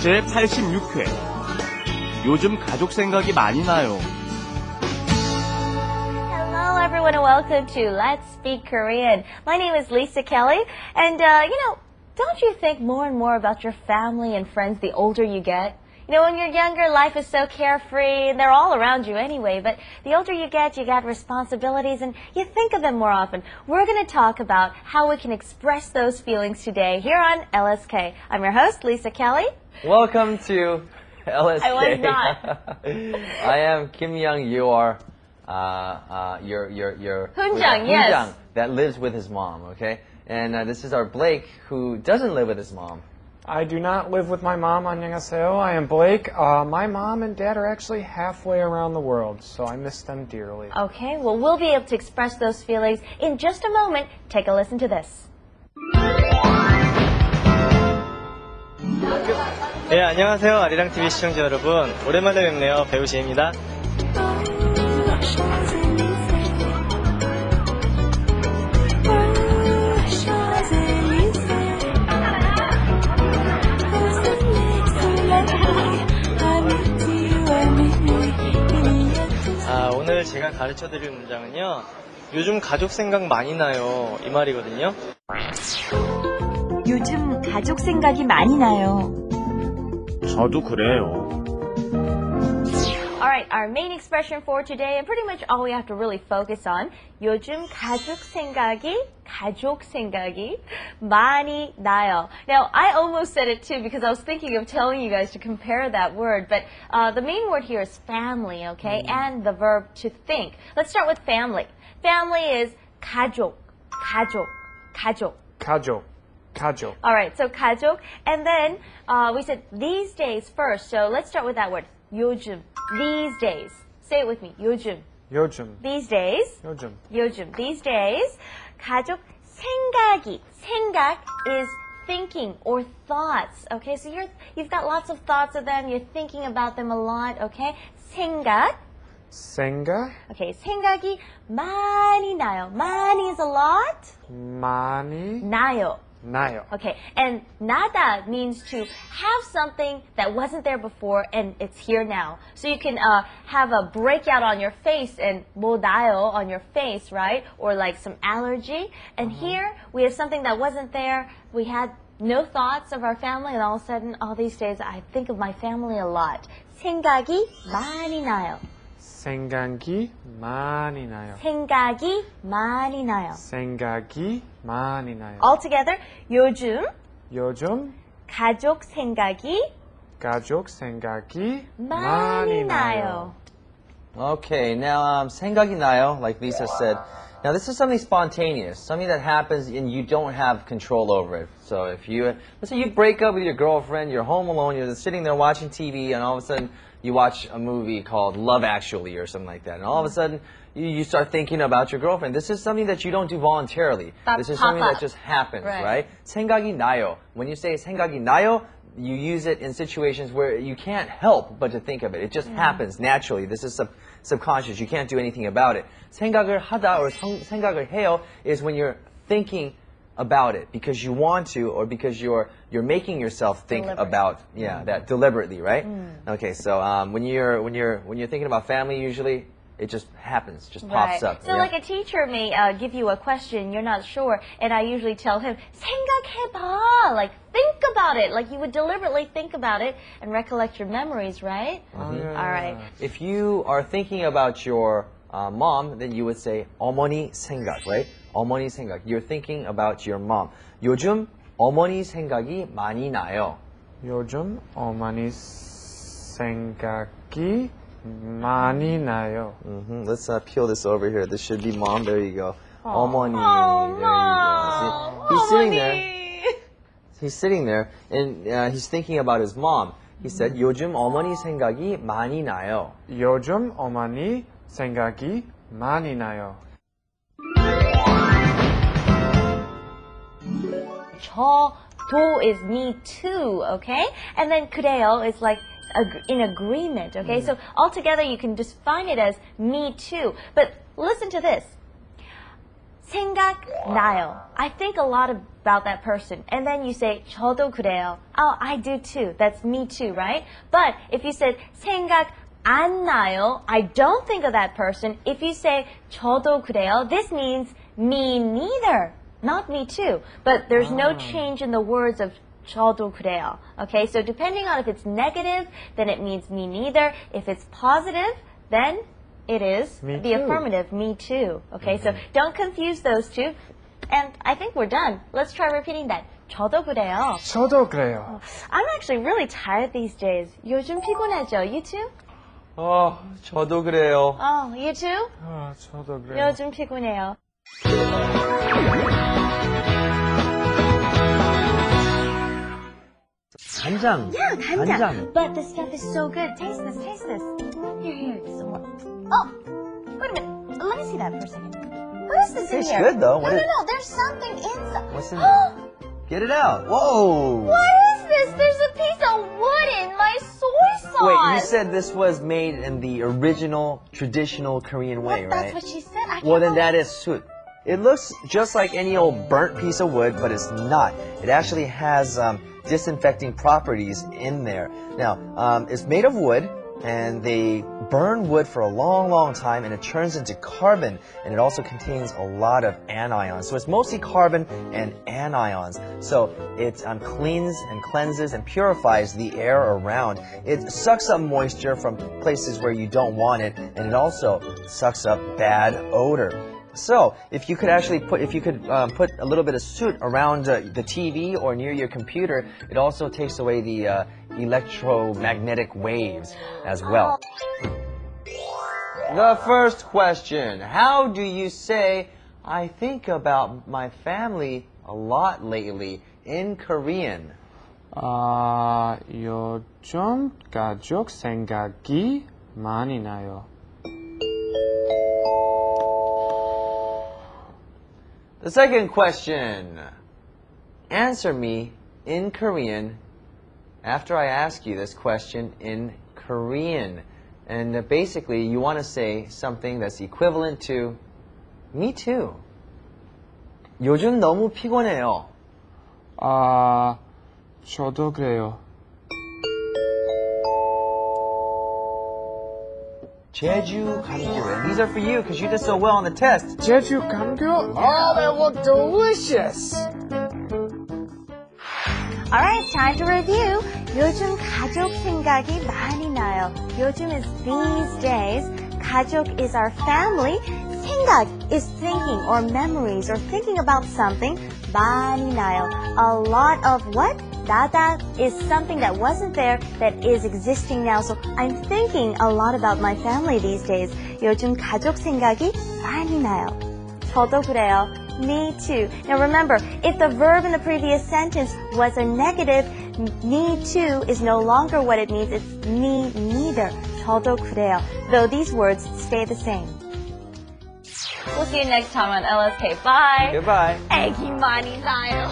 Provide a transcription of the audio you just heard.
제86회. 요즘 가족 생각이 많이 나요. Hello everyone and welcome to Let's Speak Korean. My name is Lisa Kelly and don't you think more and more about your family and friends the older you get? You know, when you're younger, life is so carefree, and they're all around you anyway, but the older you get responsibilities, and you think of them more often. We're going to talk about how we can express those feelings today here on LSK. I'm your host, Lisa Kelly. Welcome to LSK. I was not. I am Kim Young, your Hunjang, yes. That lives with his mom, okay? And this is our Blake, who doesn't live with his mom. I do not live with my mom. 안녕하세요. I am Blake. My mom and dad are actually halfway around the world, so I miss them dearly. Okay, well, we'll be able to express those feelings in just a moment. Take a listen to this. 네, 안녕하세요. 아리랑 TV 시청자 여러분. 오랜만에 뵙네요. 배우 지혜입니다. 오늘 제가 가르쳐드릴 문장은요. 요즘 가족 생각 많이 나요. 이 말이거든요. 요즘 가족 생각이 많이 나요. 저도 그래요. Alright, our main expression for today, and pretty much all we have to really focus on, 요즘 가족 생각이 많이 나요. Now, I almost said it too because I was thinking of telling you guys to compare that word, but the main word here is family, okay, and the verb to think. Let's start with family. Family is 가족. Alright, so 가족, and then we said these days first, so let's start with that word. 요즘, these days. Say it with me. 요즘. These days. 요즘. These days. 가족 생각 is thinking or thoughts. Okay, so you've got lots of thoughts of them. You're thinking about them a lot. Okay, 생각. Okay, 생각이 많이 나요. 많이 is a lot. 나요. Okay, and nada means to have something that wasn't there before and it's here now. So you can have a breakout on your face and 뭐 나요 on your face, right? Or like some allergy. And here we have something that wasn't there. We had no thoughts of our family, and all of a sudden, all these days, I think of my family a lot. 생각이 많이 나요. 생각이 많이 나요. All together, 요즘 가족 생각이 많이 나요. Okay, now 생각이 나요, like Lisa said. Now this is something spontaneous, something that happens and you don't have control over it. So if let's say you break up with your girlfriend, you're home alone, you're sitting there watching TV, and all of a sudden you watch a movie called Love Actually or something like that, and all of a sudden you start thinking about your girlfriend. This is something that you don't do voluntarily. This is something that just happens, right? 생각이 나요. When you say 생각이 나요, you use it in situations where you can't help but to think of it. It just happens naturally. This is subconscious. You can't do anything about it. 생각을 하다 or 생각을 해요 is when you're thinking about it because you want to or because you're making yourself think about that deliberately, right? Okay, so when you're thinking about family, usually it just happens, just pops up. So like a teacher may give you a question, you're not sure, and I usually tell him, 생각해봐, like think about it, like you would deliberately think about it and recollect your memories, right? All right. If you are thinking about your mom, then you would say 어머니 생각, right? 어머니 생각. You're thinking about your mom. 요즘 어머니 생각이 많이 나요. 요즘 어머니 생각이 많이 나요. Let's peel this over here. This should be mom. There you go. 어머니. Oh, there you go. See, he's sitting there. He's sitting there, and he's thinking about his mom. He said, 요즘 어머니 생각이 많이 나요. 요즘 어머니 생각이 많이 나요. 저도 is me too, okay? And then 그래요 is like in agreement, okay? So altogether you can define it as me too. But listen to this. 생각나요. I think a lot about that person. And then you say 저도 그래요. Oh, I do too. That's me too, right? But if you said 생각 안 나요, I don't think of that person. If you say 저도 그래요, this means me neither, not me too. But there's no change in the words of 저도 그래요. Okay, so depending on if it's negative, then it means me neither. If it's positive, then it is me the too. Affirmative, me too. Okay, so don't confuse those two. And I think we're done. Let's try repeating that. 저도 그래요. 저도 그래요. I'm actually really tired these days. 요즘 피곤해져. You too? 저도 그래요. Oh, you too? 저도 그래요. 요즘 피곤해요. 간장. Yeah, 간장. But this stuff is so good. Taste this, taste this. Here, some more. Oh, wait a minute. Let me see that for a second. What is this in Tastes here? good, though. No, there's something inside. What's in there? Get it out. Whoa. What is this? There's a piece of wood in my soy sauce. Wait, you said this was made in the original, traditional Korean way, right? That's what she said. Well, then that is sut. It looks just like any old burnt piece of wood, but it's not. It actually has disinfecting properties in there. Now, it's made of wood, and they burn wood for a long, long time, and it turns into carbon, and it also contains a lot of anions. So it's mostly carbon and anions. So it cleans and cleanses and purifies the air around. It sucks up moisture from places where you don't want it, and it also sucks up bad odor. So, if you could actually put a little bit of soot around the TV or near your computer, it also takes away the electromagnetic waves as well. The first question, how do you say, I think about my family a lot lately in Korean? 요즘 가족 생각이 많이 나요. The second question, answer me in Korean after I ask you this question in Korean. And basically, you want to say something that's equivalent to, me too. 요즘 너무 피곤해요. 저도 그래요. 제주 감귤. And these are for you because you did so well on the test. 제주 감귤? Oh, they look delicious. Alright, time to review. 요즘 가족 생각이 많이 나요. 요즘 is these days. 가족 is our family. 생각 is thinking or memories or thinking about something. 많이 나요. A lot of what? 나다 is something that wasn't there that is existing now. So I'm thinking a lot about my family these days. 요즘 가족 생각이 많이 나요. 저도 그래요. Me too. Now remember, if the verb in the previous sentence was a negative, me too is no longer what it means. It's me neither. 저도 그래요. Though these words stay the same. We'll see you next time on LSK. Bye. Goodbye. 애기 많이 나요.